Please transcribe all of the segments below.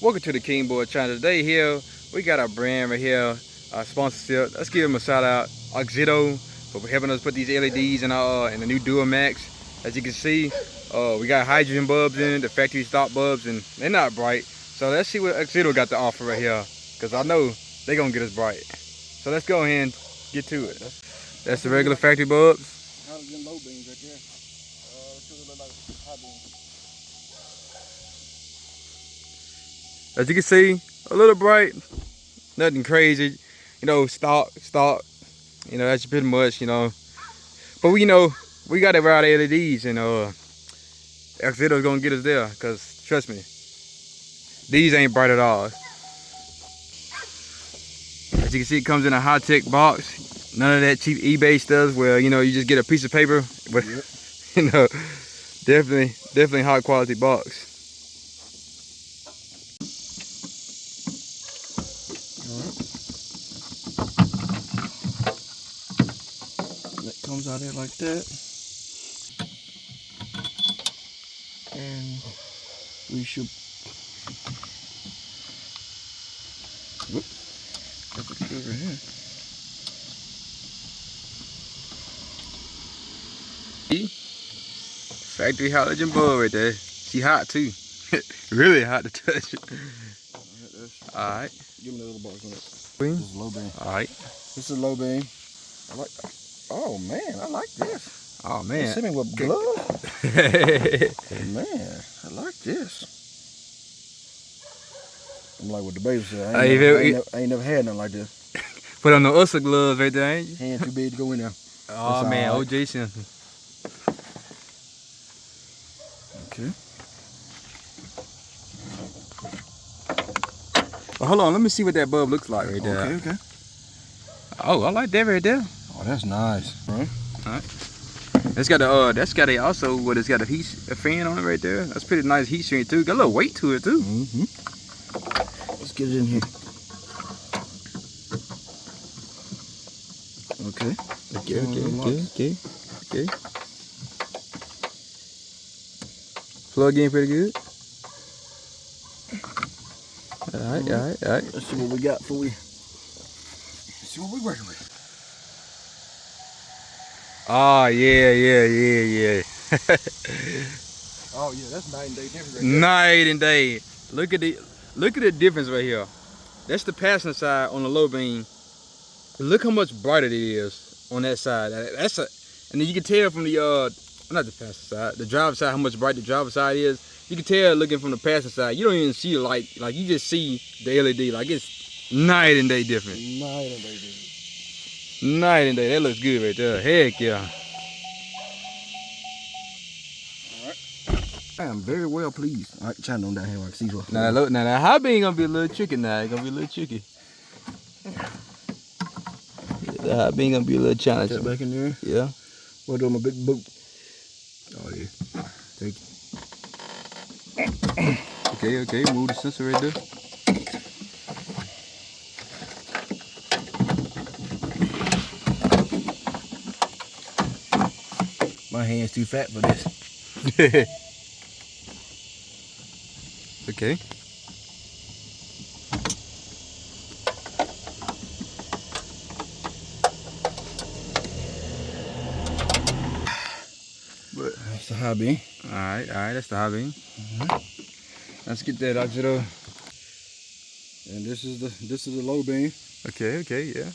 Welcome to the King Boy channel. Today here we got our brand right here, our sponsorship. Let's give them a shout out, Auxito, for helping us put these LEDs in our in the new Duramax. As you can see, we got hydrogen bulbs in it, the factory stock bulbs, and they're not bright. So let's see what Auxito got to offer right here, because I know they're gonna get us bright. So let's go ahead and get to it. That's the regular factory bulbs. Halogen low beams right there. Look like high beams. As you can see, a little bright, nothing crazy, you know, stock, you know, that's pretty much, you know. But we got it right LEDs, and Auxito's gonna get us there, cause trust me, these ain't bright at all. As you can see, it comes in a high-tech box. None of that cheap eBay stuff where, you know, you just get a piece of paper, but Yep. you know, definitely high quality box. That comes out there like that. And we should put it over here. Factory halogen bulb right there. She hot too. Really hot to touch. Alright. Give me the little box on it. Beam? This is low beam. Alright. This is low beam. I like. Oh man, I like this. Oh man. Send me with glove. Man, I like this. I'm like what the baby said. I ain't never had nothing like this. Put on the Auxito gloves right there, ain't you? Hand too big to go in there. Oh That's man, all right. OJ Simpson. Okay. Well, hold on, let me see what that bulb looks like right there. Okay. Oh, I like that right there. Oh, that's nice, bro. Alright. It's got it's got a fan on it right there. That's pretty nice heat shrink too. Got a little weight to it too. Let's get it in here. Okay. Okay. Plug in pretty good. Alright. Let's see what we got before we see what we're working with. Oh yeah. Oh yeah, that's night and day difference. Night and day. Look at the difference right here. That's the passenger side on the low beam. Look how much brighter it is on that side. And then you can tell from the not the passenger side, the driver's side, how much bright the driver's side is. You can tell looking from the passenger side. You don't even see the light. Like you just see the LED. Like it's night and day different. Night and day difference. Night and day. That looks good right there. Heck yeah. I am very well pleased. All right, chime on down here like see what. Now that high beam gonna be a little tricky now. It's gonna be a little tricky. The high beam gonna be a little challenging. Back in there. Yeah. What do my big boot? Oh yeah. Take it. Okay. Move the sensor right there. My hand's too fat for this. Okay. But that's the high beam. Alright, that's the high beam. Let's get that Auxito. And this is the low beam. Okay, yeah.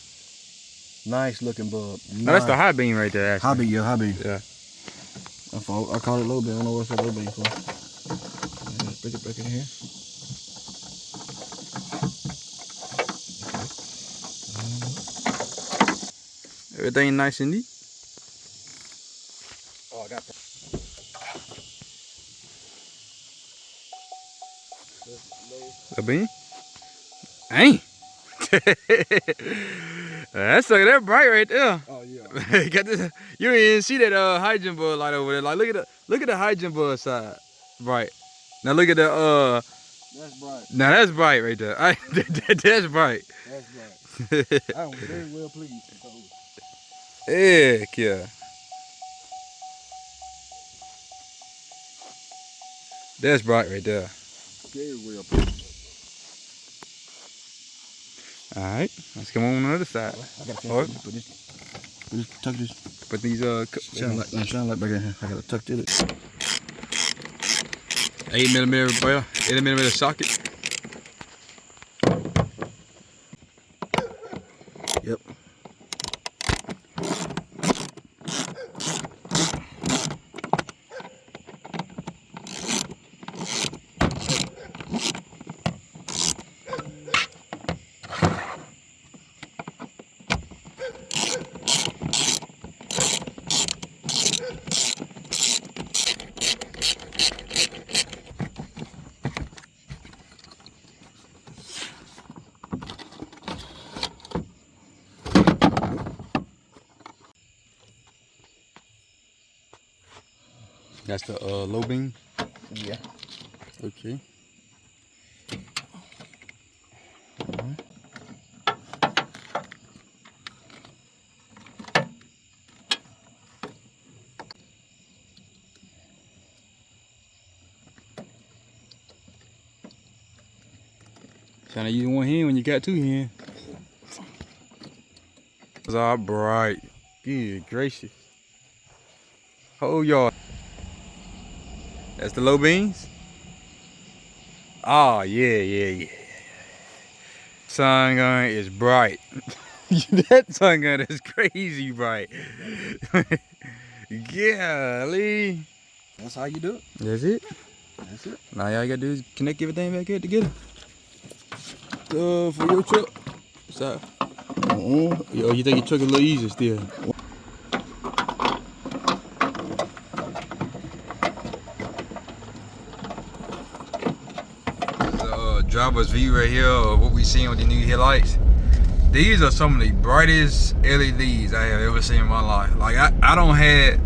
Nice looking bulb. No, that's the high beam right there, actually. high beam, yeah, high beam. Yeah. I call it low beam. I don't know what's that low beam for. Let's break it back in here. Everything nice and neat. Oh, I got that. A beam? Ain't. That's bright right there. Oh yeah. Got this. You didn't even see that hydrogen bulb light over there. Like look at the hydrogen bulb side. Bright. Now look at the That's bright. Now that's bright right there. That's bright. That's bright. I am very well pleased. Heck yeah. That's bright right there. Very well pleased. All right, let's come on the other side. I gotta Or put this, tuck this. put these Shine light back in here. I gotta tuck it. 8mm bell, 8mm socket. Yep. That's the low beam. Yeah. Okay. Trying to use one hand when you got two hands. It's all bright. Good gracious. Oh, y'all. That's the low beams. Oh, yeah. Sun gun is bright. That sun gun is crazy bright. Golly. That's how you do it. That's it. That's it. Now all you gotta do is connect everything back here together. For your truck. So, oh, you think your truck is a little easier still? Driver's view right here of what we seen with the new headlights. These are some of the brightest LEDs I have ever seen in my life. Like I don't have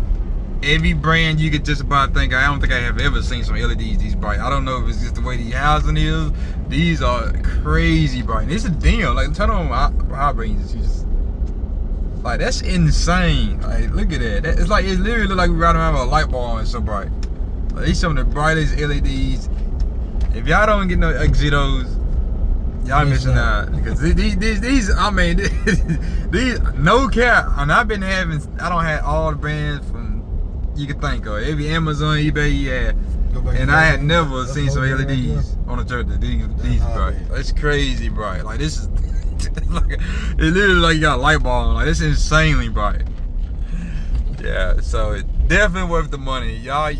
every brand you could just about think. I don't think I have ever seen some LEDs these bright. I don't know if it's just the way the housing is. These are crazy bright. And it's a dim. Like turn on my high beams. Just like that's insane. Like look at that. It's like it literally look like we riding around with a light bulb and so bright. Like, these some of the brightest LEDs. If y'all don't get no Auxitos, y'all missing out. Because these, I mean, these, no cap. And I don't have all the brands from you can think of. Every Amazon, eBay, yeah. And I had never seen some LEDs on the church. These bright. It's crazy bright. Like this is, like, it's literally like you got a light bulb on. Like this is insanely bright. Yeah, so it definitely worth the money. Y'all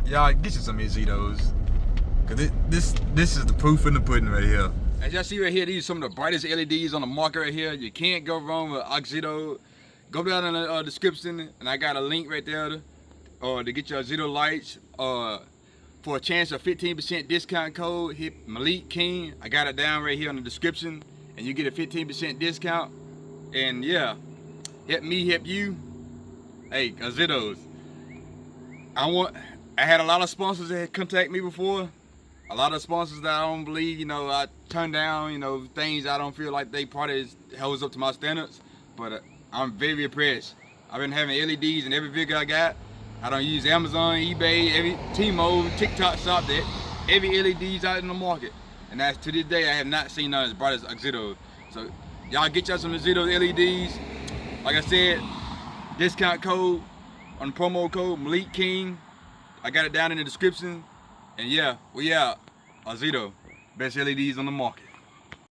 get you some Auxitos. Cause this is the proof in the pudding right here. As y'all see right here, these are some of the brightest LEDs on the market right here. You can't go wrong with Auxito. Go down in the description, and I got a link right there to get your Auxito lights. For a chance of 15% discount code, hit Malik King. I got it down right here in the description, and you get a 15% discount. And yeah, help me, help you. Hey, Auxitos. I had a lot of sponsors that had contact me before. A lot of sponsors that I don't believe, I turn down, things I don't feel like they probably holds up to my standards. But I'm very impressed. I've been having LEDs in every vehicle I got. I don't use Amazon, eBay, every T-Mobile, TikTok shop, that every LED's out in the market. And that's to this day I have not seen none as bright as Auxito. So y'all get y'all some Auxito LEDs. Like I said, discount code on the promo code Malik King. I got it down in the description. And yeah, we out. Auxito, best LEDs on the market.